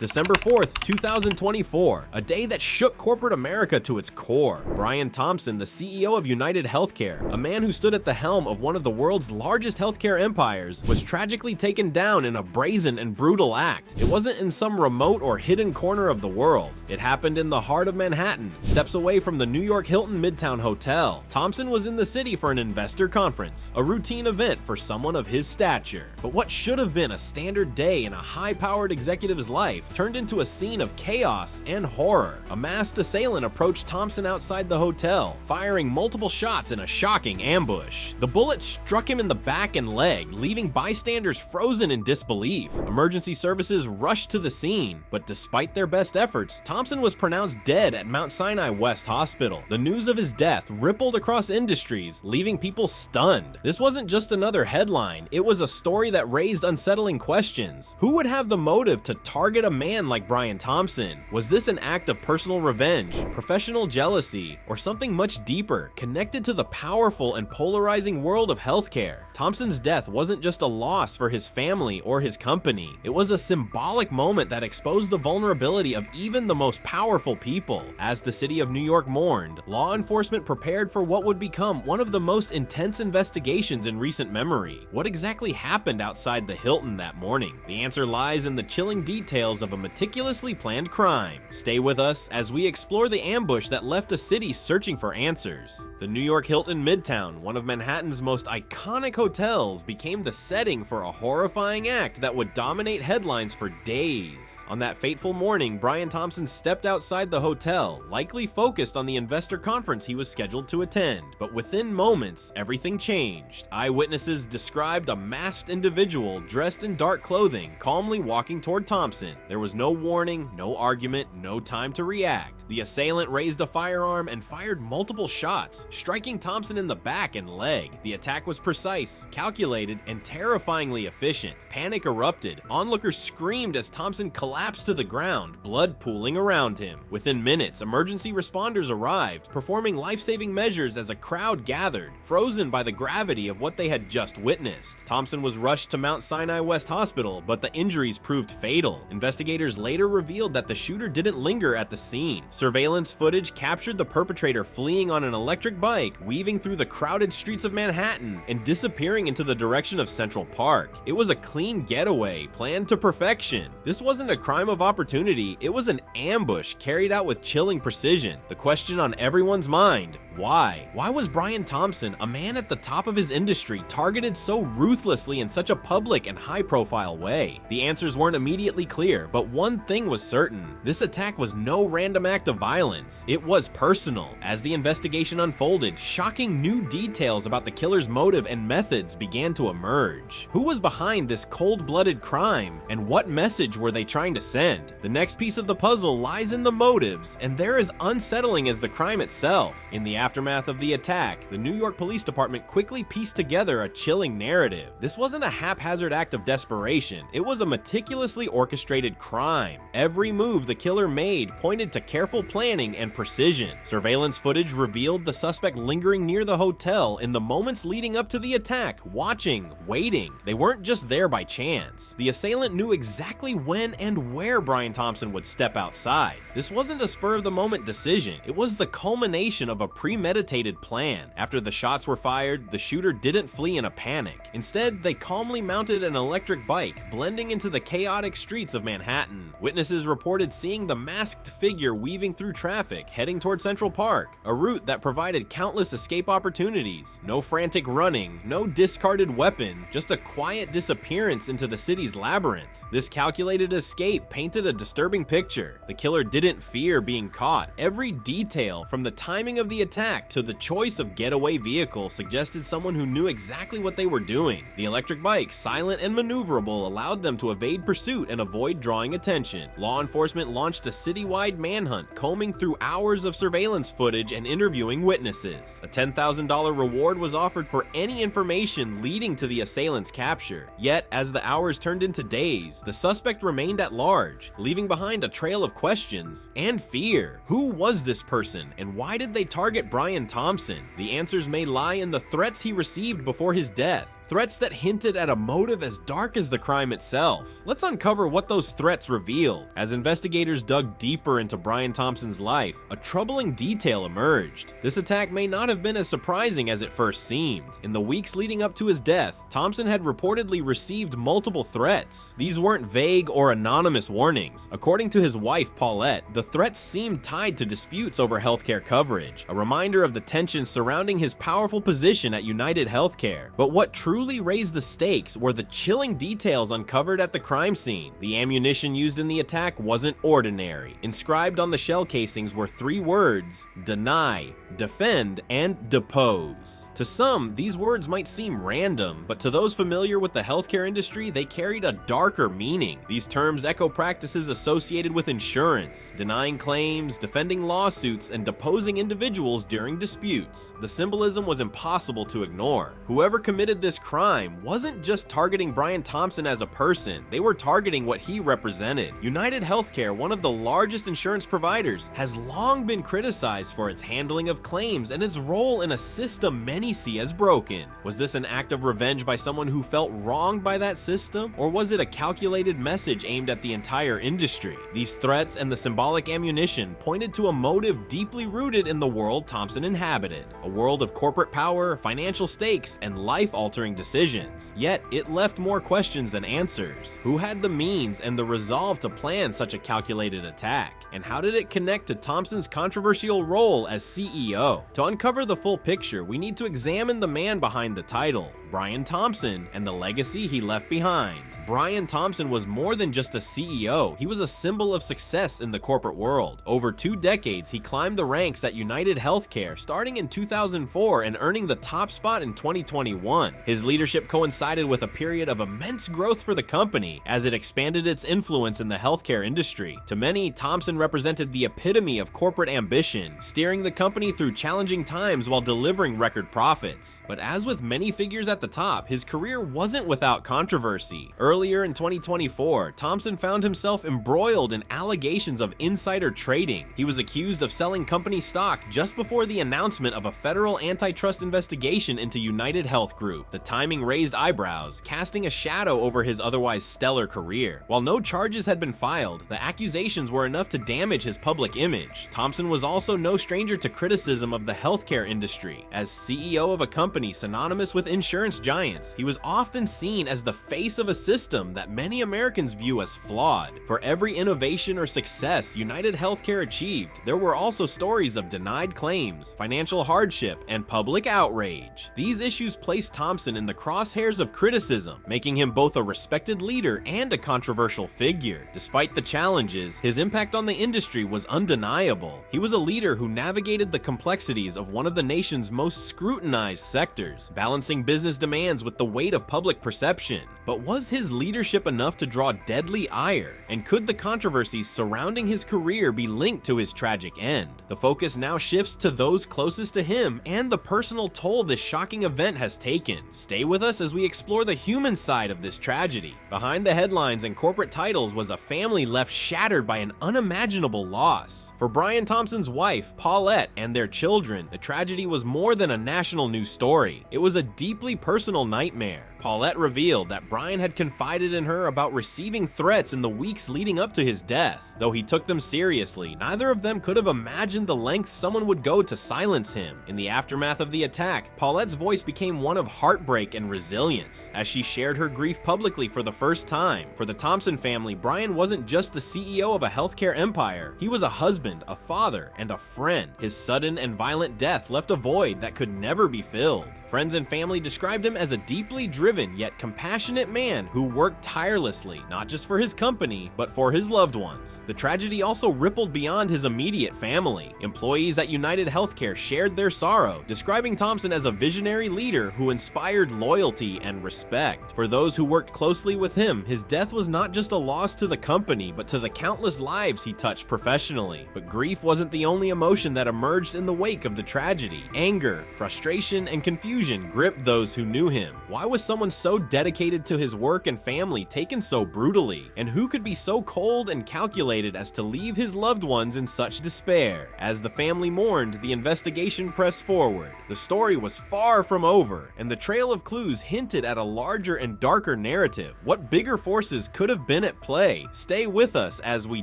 December 4th, 2024, a day that shook corporate America to its core. Brian Thompson, the CEO of UnitedHealthcare, a man who stood at the helm of one of the world's largest healthcare empires, was tragically taken down in a brazen and brutal act. It wasn't in some remote or hidden corner of the world. It happened in the heart of Manhattan, steps away from the New York Hilton Midtown hotel. Thompson was in the city for an investor conference, a routine event for someone of his stature. But what should have been a standard day in a high-powered executive's life turned into a scene of chaos and horror. A masked assailant approached Thompson outside the hotel, firing multiple shots in a shocking ambush. The bullet struck him in the back and leg, leaving bystanders frozen in disbelief. Emergency services rushed to the scene, but despite their best efforts, Thompson was pronounced dead at Mount Sinai West Hospital. The news of his death rippled across industries, leaving people stunned. This wasn't just another headline, it was a story that raised unsettling questions. Who would have the motive to target a man like Brian Thompson? Was this an act of personal revenge, professional jealousy, or something much deeper, connected to the powerful and polarizing world of healthcare? Thompson's death wasn't just a loss for his family or his company. It was a symbolic moment that exposed the vulnerability of even the most powerful people. As the city of New York mourned, law enforcement prepared for what would become one of the most intense investigations in recent memory. What exactly happened outside the Hilton that morning? The answer lies in the chilling details of a meticulously planned crime. Stay with us as we explore the ambush that left a city searching for answers. The New York Hilton Midtown, one of Manhattan's most iconic hotels, became the setting for a horrifying act that would dominate headlines for days. On that fateful morning, Brian Thompson stepped outside the hotel, likely focused on the investor conference he was scheduled to attend. But within moments, everything changed. Eyewitnesses described a masked individual dressed in dark clothing, calmly walking toward Thompson. There was no warning, no argument, no time to react. The assailant raised a firearm and fired multiple shots, striking Thompson in the back and leg. The attack was precise, calculated, and terrifyingly efficient. Panic erupted. Onlookers screamed as Thompson collapsed to the ground, blood pooling around him. Within minutes, emergency responders arrived, performing life-saving measures as a crowd gathered, frozen by the gravity of what they had just witnessed. Thompson was rushed to Mount Sinai West Hospital, but the injuries proved fatal. Investigators later revealed that the shooter didn't linger at the scene. Surveillance footage captured the perpetrator fleeing on an electric bike, weaving through the crowded streets of Manhattan, and disappearing into the direction of Central Park. It was a clean getaway, planned to perfection. This wasn't a crime of opportunity, it was an ambush carried out with chilling precision. The question on everyone's mind: why? Why was Brian Thompson, a man at the top of his industry, targeted so ruthlessly in such a public and high-profile way? The answers weren't immediately clear, but one thing was certain: this attack was no random act of violence. It was personal. As the investigation unfolded, shocking new details about the killer's motive and methods began to emerge. Who was behind this cold-blooded crime, and what message were they trying to send? The next piece of the puzzle lies in the motives, and they're as unsettling as the crime itself. In the aftermath of the attack, the New York Police Department quickly pieced together a chilling narrative. This wasn't a haphazard act of desperation, it was a meticulously orchestrated crime. Every move the killer made pointed to careful planning and precision. Surveillance footage revealed the suspect lingering near the hotel in the moments leading up to the attack, watching, waiting. They weren't just there by chance. The assailant knew exactly when and where Brian Thompson would step outside. This wasn't a spur-of-the-moment decision, it was the culmination of a premeditated plan. After the shots were fired, the shooter didn't flee in a panic. Instead, they calmly mounted an electric bike, blending into the chaotic streets of Manhattan. Witnesses reported seeing the masked figure weaving through traffic, heading toward Central Park, a route that provided countless escape opportunities. No frantic running, no discarded weapon, just a quiet disappearance into the city's labyrinth. This calculated escape painted a disturbing picture. The killer didn't fear being caught. Every detail, from the timing of the attack to the choice of getaway vehicle, suggested someone who knew exactly what they were doing. The electric bike, silent and maneuverable, allowed them to evade pursuit and avoid drawing attention. Law enforcement launched a citywide manhunt, combing through hours of surveillance footage and interviewing witnesses. A $10,000 reward was offered for any information leading to the assailant's capture. Yet, as the hours turned into days, the suspect remained at large, leaving behind a trail of questions and fear. Who was this person, and why did they target Brian Thompson? The answers may lie in the threats he received before his death, threats that hinted at a motive as dark as the crime itself. Let's uncover what those threats revealed. As investigators dug deeper into Brian Thompson's life, a troubling detail emerged. This attack may not have been as surprising as it first seemed. In the weeks leading up to his death, Thompson had reportedly received multiple threats. These weren't vague or anonymous warnings. According to his wife, Paulette, the threats seemed tied to disputes over healthcare coverage, a reminder of the tension surrounding his powerful position at UnitedHealthcare. But what truly raised the stakes were the chilling details uncovered at the crime scene. The ammunition used in the attack wasn't ordinary. Inscribed on the shell casings were 3 words: deny, defend, and depose. To some, these words might seem random, but to those familiar with the healthcare industry, they carried a darker meaning. These terms echo practices associated with insurance, denying claims, defending lawsuits, and deposing individuals during disputes. The symbolism was impossible to ignore. Whoever committed this crime wasn't just targeting Brian Thompson as a person, they were targeting what he represented. UnitedHealthcare, one of the largest insurance providers, has long been criticized for its handling of claims and its role in a system many see as broken. Was this an act of revenge by someone who felt wronged by that system, or was it a calculated message aimed at the entire industry? These threats and the symbolic ammunition pointed to a motive deeply rooted in the world Thompson inhabited, a world of corporate power, financial stakes, and life-altering decisions. Yet, it left more questions than answers. Who had the means and the resolve to plan such a calculated attack? And how did it connect to Thompson's controversial role as CEO? To uncover the full picture, we need to examine the man behind the title, Brian Thompson, and the legacy he left behind. Brian Thompson was more than just a CEO, he was a symbol of success in the corporate world. Over 2 decades, he climbed the ranks at UnitedHealthcare, starting in 2004 and earning the top spot in 2021. His leadership coincided with a period of immense growth for the company as it expanded its influence in the healthcare industry. To many, Thompson represented the epitome of corporate ambition, steering the company through challenging times while delivering record profits. But as with many figures at the top, his career wasn't without controversy. Earlier in 2024, Thompson found himself embroiled in allegations of insider trading. He was accused of selling company stock just before the announcement of a federal antitrust investigation into UnitedHealth Group. The timing raised eyebrows, casting a shadow over his otherwise stellar career. While no charges had been filed, the accusations were enough to damage his public image. Thompson was also no stranger to criticism of the healthcare industry. As CEO of a company synonymous with insurance giants, he was often seen as the face of a system that many Americans view as flawed. For every innovation or success UnitedHealthcare achieved, there were also stories of denied claims, financial hardship, and public outrage. These issues placed Thompson in the crosshairs of criticism, making him both a respected leader and a controversial figure. Despite the challenges, his impact on the industry was undeniable. He was a leader who navigated the complexities of one of the nation's most scrutinized sectors, balancing business demands with the weight of public perception. But was his leadership enough to draw deadly ire? And could the controversies surrounding his career be linked to his tragic end? The focus now shifts to those closest to him and the personal toll this shocking event has taken. Stay with us as we explore the human side of this tragedy. Behind the headlines and corporate titles was a family left shattered by an unimaginable loss. For Brian Thompson's wife, Paulette, and their children, the tragedy was more than a national news story. It was a deeply personal nightmare. Paulette revealed that Brian had confided in her about receiving threats in the weeks leading up to his death. Though he took them seriously, neither of them could have imagined the lengths someone would go to silence him. In the aftermath of the attack, Paulette's voice became one of heartbreak and resilience, as she shared her grief publicly for the first time. For the Thompson family, Brian wasn't just the CEO of a healthcare empire. He was a husband, a father, and a friend. His sudden and violent death left a void that could never be filled. Friends and family described him as a deeply driven yet compassionate man who worked tirelessly, not just for his company, but for his loved ones. The tragedy also rippled beyond his immediate family. Employees at UnitedHealthcare shared their sorrow, describing Thompson as a visionary leader who inspired loyalty and respect. For those who worked closely with him, his death was not just a loss to the company, but to the countless lives he touched professionally. But grief wasn't the only emotion that emerged in the wake of the tragedy. Anger, frustration, and confusion gripped those who knew him. Why was someone so dedicated to his work and family taken so brutally? And who could be so cold and calculated as to leave his loved ones in such despair? As the family mourned, the investigation pressed forward. The story was far from over, and the trail of clues hinted at a larger and darker narrative. What bigger forces could have been at play? Stay with us as we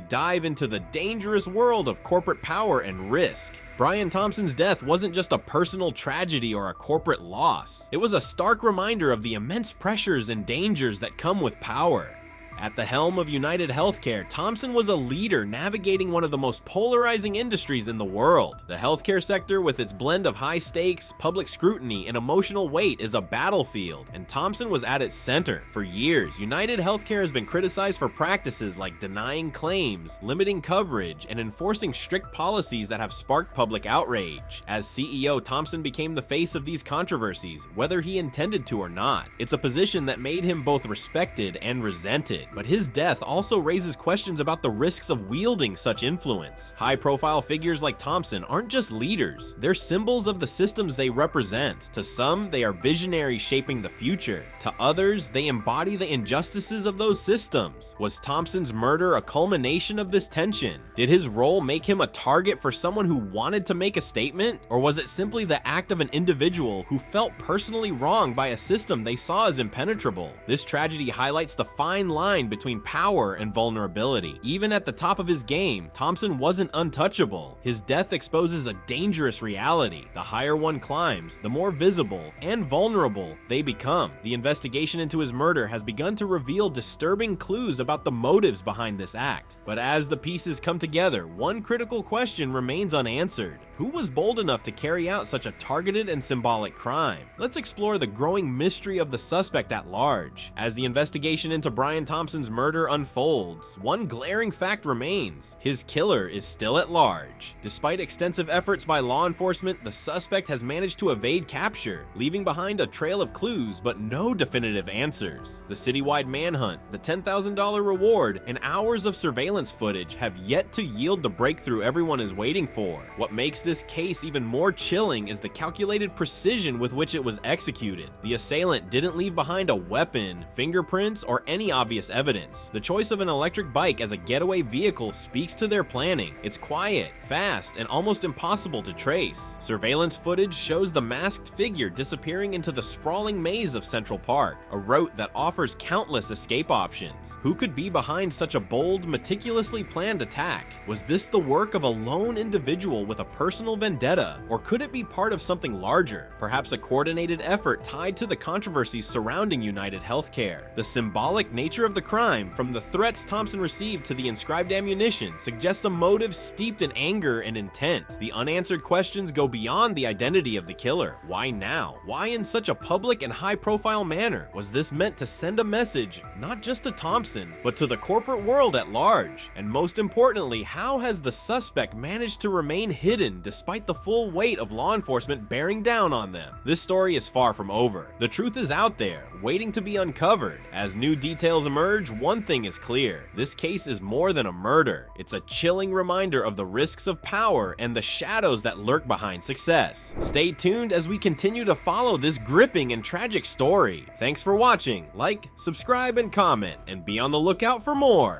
dive into the dangerous world of corporate power and risk. Brian Thompson's death wasn't just a personal tragedy or a corporate loss. It was a stark reminder of the immense pressures and dangers that come with power. At the helm of UnitedHealthcare, Thompson was a leader navigating one of the most polarizing industries in the world. The healthcare sector, with its blend of high stakes, public scrutiny, and emotional weight, is a battlefield, and Thompson was at its center. For years, UnitedHealthcare has been criticized for practices like denying claims, limiting coverage, and enforcing strict policies that have sparked public outrage. As CEO, Thompson became the face of these controversies, whether he intended to or not. It's a position that made him both respected and resented. But his death also raises questions about the risks of wielding such influence. High-profile figures like Thompson aren't just leaders, they're symbols of the systems they represent. To some, they are visionaries shaping the future. To others, they embody the injustices of those systems. Was Thompson's murder a culmination of this tension? Did his role make him a target for someone who wanted to make a statement? Or was it simply the act of an individual who felt personally wronged by a system they saw as impenetrable? This tragedy highlights the fine line between power and vulnerability. Even at the top of his game, Thompson wasn't untouchable. His death exposes a dangerous reality. The higher one climbs, the more visible and vulnerable they become. The investigation into his murder has begun to reveal disturbing clues about the motives behind this act. But as the pieces come together, one critical question remains unanswered. Who was bold enough to carry out such a targeted and symbolic crime? Let's explore the growing mystery of the suspect at large. As the investigation into Brian Thompson's murder unfolds, one glaring fact remains: his killer is still at large. Despite extensive efforts by law enforcement, the suspect has managed to evade capture, leaving behind a trail of clues but no definitive answers. The citywide manhunt, the $10,000 reward, and hours of surveillance footage have yet to yield the breakthrough everyone is waiting for. What makes this case even more chilling is the calculated precision with which it was executed. The assailant didn't leave behind a weapon, fingerprints, or any obvious evidence. The choice of an electric bike as a getaway vehicle speaks to their planning. It's quiet, fast, and almost impossible to trace. Surveillance footage shows the masked figure disappearing into the sprawling maze of Central Park, a route that offers countless escape options. Who could be behind such a bold, meticulously planned attack? Was this the work of a lone individual with a personal vendetta, or could it be part of something larger? Perhaps a coordinated effort tied to the controversies surrounding UnitedHealthcare. The symbolic nature of the crime, from the threats Thompson received to the inscribed ammunition, suggests a motive steeped in anger and intent. The unanswered questions go beyond the identity of the killer. Why now? Why in such a public and high-profile manner? Was this meant to send a message, not just to Thompson, but to the corporate world at large? And most importantly, how has the suspect managed to remain hidden despite the full weight of law enforcement bearing down on them? This story is far from over. The truth is out there, waiting to be uncovered. As new details emerge, one thing is clear: this case is more than a murder. It's a chilling reminder of the risks of power and the shadows that lurk behind success. Stay tuned as we continue to follow this gripping and tragic story. Thanks for watching. Like, subscribe, and comment, and be on the lookout for more.